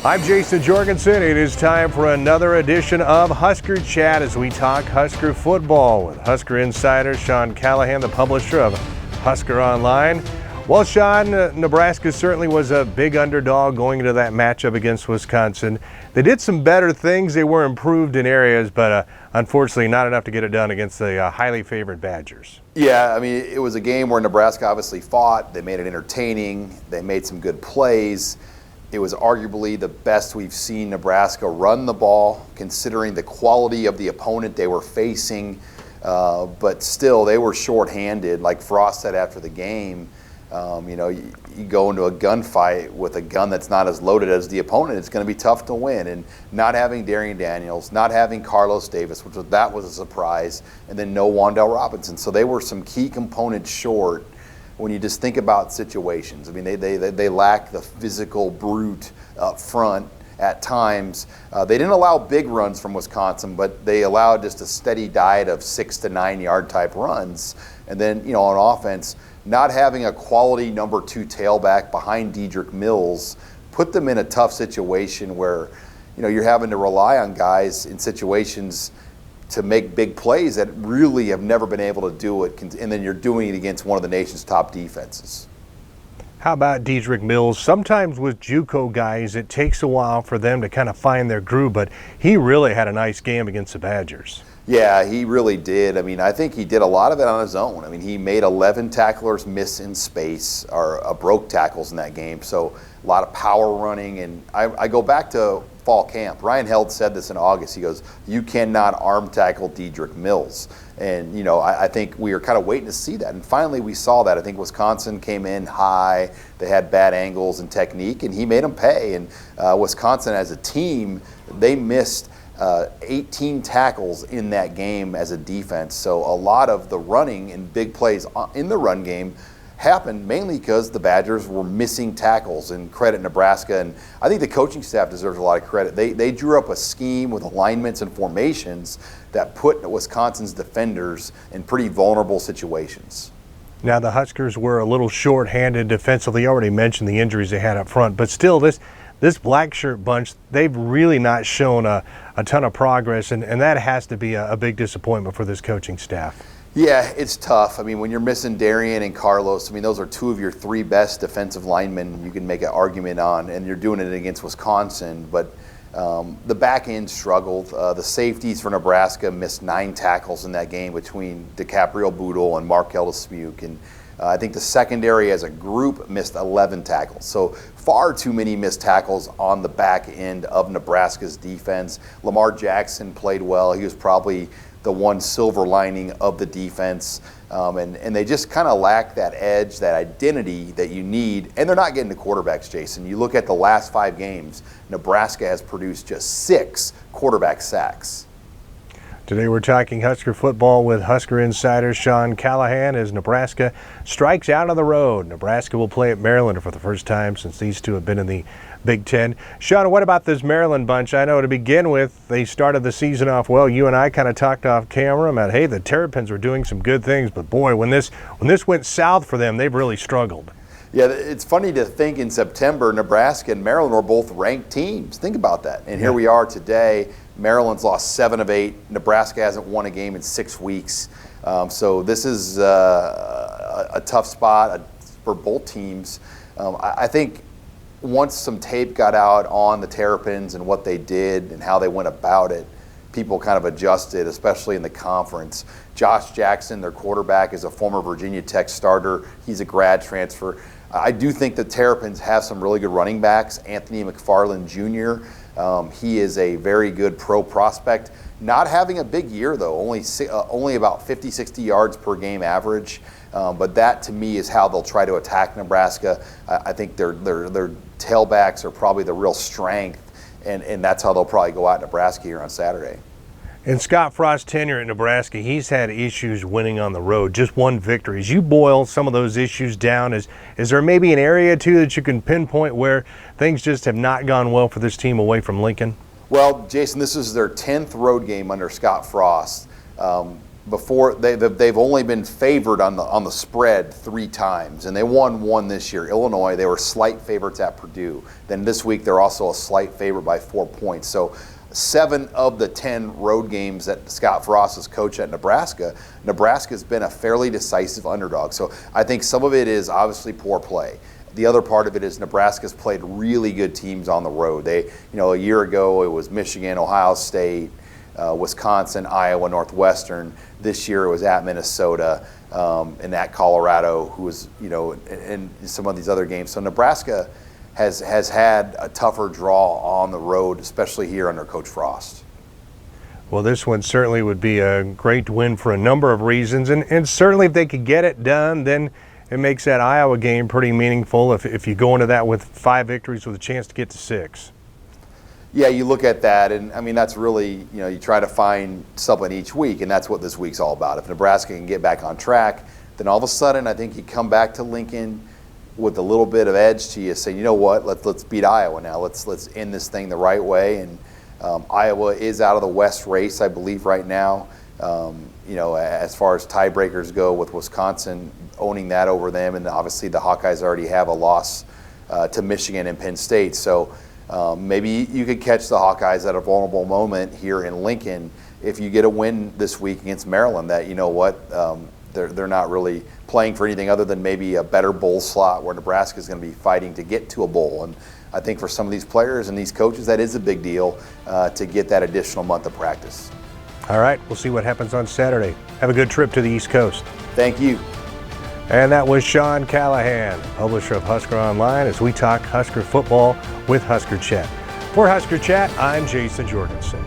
I'm Jayson Jorgensen. It is time for another edition of Husker Chat as we talk Husker football with Husker insider Sean Callahan, the publisher of Husker Online. Well, Sean, Nebraska certainly was a big underdog going into that matchup against Wisconsin. They did some better things. They were improved in areas, but unfortunately not enough to get it done against the highly favored Badgers. Yeah, I mean, it was a game where Nebraska obviously fought. They made it entertaining. They made some good plays. It was arguably the best we've seen Nebraska run the ball, considering the quality of the opponent they were facing. But still, they were shorthanded. Like Frost said after the game, you go into a gunfight with a gun that's not as loaded as the opponent, it's going to be tough to win. And not having Darian Daniels, not having Carlos Davis, that was a surprise, and then no Wandale Robinson. So they were some key components short when you just think about situations. I mean, they lack the physical brute up front at times. They didn't allow big runs from Wisconsin, but they allowed just a steady diet of 6 to 9 yard type runs. And then, on offense, not having a quality number 2 tailback behind Dietrich Mills put them in a tough situation where, you're having to rely on guys in situations to make big plays that really have never been able to do it, and then you're doing it against one of the nation's top defenses. How about Dietrich Mills? Sometimes with JUCO guys, it takes a while for them to kind of find their groove, but he really had a nice game against the Badgers. Yeah, he really did. I mean, I think he did a lot of it on his own. I mean, he made 11 tacklers miss in space, or broke tackles in that game, so a lot of power running. And I go back to fall camp. Ryan Held said this in August. He goes, "You cannot arm tackle Dietrich Mills." And, I think we were kind of waiting to see that. And finally we saw that. I think Wisconsin came in high. They had bad angles and technique, and he made them pay. And Wisconsin as a team, they missed 18 tackles in that game as a defense. So a lot of the running and big plays in the run game happened mainly because the Badgers were missing tackles, and credit Nebraska. And I think the coaching staff deserves a lot of credit. They drew up a scheme with alignments and formations that put Wisconsin's defenders in pretty vulnerable situations. Now, the Huskers were a little short-handed defensively. You already mentioned the injuries they had up front, but still this black shirt bunch, they've really not shown a ton of progress, and that has to be a big disappointment for this coaching staff. Yeah, it's tough. I mean, when you're missing Darian and Carlos, those are 2 of your 3 best defensive linemen you can make an argument on, and you're doing it against Wisconsin. But the back end struggled. The safeties for Nebraska missed 9 tackles in that game between DiCaprio Boodle and Markel Dismuke. And I think the secondary as a group missed 11 tackles. So far too many missed tackles on the back end of Nebraska's defense. Lamar Jackson played well. He was probably the one silver lining of the defense. And they just kind of lack that edge, that identity that you need. And they're not getting the quarterbacks, Jason. You look at the last 5 games, Nebraska has produced just 6 quarterback sacks. Today we're talking Husker football with Husker insider Sean Callahan as Nebraska strikes out on the road. Nebraska will play at Maryland for the first time since these two have been in the Big Ten. Sean, what about this Maryland bunch? I know to begin with, they started the season off well. You and I kind of talked off camera about, hey, the Terrapins were doing some good things, but boy, when this went south for them, they've really struggled. Yeah, it's funny to think in September, Nebraska and Maryland were both ranked teams. Think about that. And here we are today. Maryland's lost 7 of 8. Nebraska hasn't won a game in 6 weeks. So this is a tough spot for both teams. I think once some tape got out on the Terrapins and what they did and how they went about it, people kind of adjusted, especially in the conference. Josh Jackson, their quarterback, is a former Virginia Tech starter. He's a grad transfer. I do think the Terrapins have some really good running backs. Anthony McFarland Jr., he is a very good pro prospect. Not having a big year, though, only about 50, 60 yards per game average. But that, to me, is how they'll try to attack Nebraska. I think their tailbacks are probably the real strength, and that's how they'll probably go out Nebraska here on Saturday. In Scott Frost's tenure at Nebraska, he's had issues winning on the road, just one victory. As you boil some of those issues down, is there maybe an area, too, that you can pinpoint where things just have not gone well for this team away from Lincoln? Well, Jason, this is their 10th road game under Scott Frost. before they've only been favored on the spread 3 times, and they won 1 this year. Illinois, they were slight favorites at Purdue. Then this week they're also a slight favorite by 4 points. So 7 of the 10 road games that Scott Frost has coached at Nebraska's been a fairly decisive underdog. So I think some of it is obviously poor play. The other part of it is Nebraska's played really good teams on the road. They, a year ago it was Michigan, Ohio State, Wisconsin, Iowa, Northwestern. This year it was at Minnesota and at Colorado, who was, in some of these other games. So Nebraska has had a tougher draw on the road, especially here under Coach Frost. Well, this one certainly would be a great win for a number of reasons, and certainly if they could get it done, then it makes that Iowa game pretty meaningful if you go into that with 5 victories with a chance to get to 6. Yeah, you look at that, and I mean, that's really, you try to find something each week, and that's what this week's all about. If Nebraska can get back on track, then all of a sudden I think you come back to Lincoln with a little bit of edge to you, say, you know what, let's beat Iowa now. Let's end this thing the right way. And Iowa is out of the West race, I believe, right now. As far as tiebreakers go, with Wisconsin owning that over them, and obviously the Hawkeyes already have a loss to Michigan and Penn State. So maybe you could catch the Hawkeyes at a vulnerable moment here in Lincoln if you get a win this week against Maryland. That they're not really playing for anything other than maybe a better bowl slot, where Nebraska is going to be fighting to get to a bowl. And I think for some of these players and these coaches, that is a big deal to get that additional month of practice. All right, we'll see what happens on Saturday. Have a good trip to the East Coast. Thank you. And that was Sean Callahan, publisher of Husker Online, as we talk Husker football with HuskerChat. For HuskerChat, I'm Jayson Jorgensen.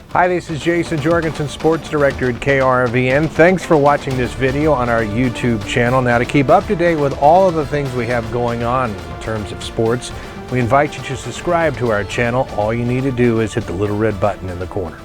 Hi, this is Jayson Jorgensen, Sports Director at KRVN. Thanks for watching this video on our YouTube channel. Now, to keep up to date with all of the things we have going on in terms of sports, we invite you to subscribe to our channel. All you need to do is hit the little red button in the corner.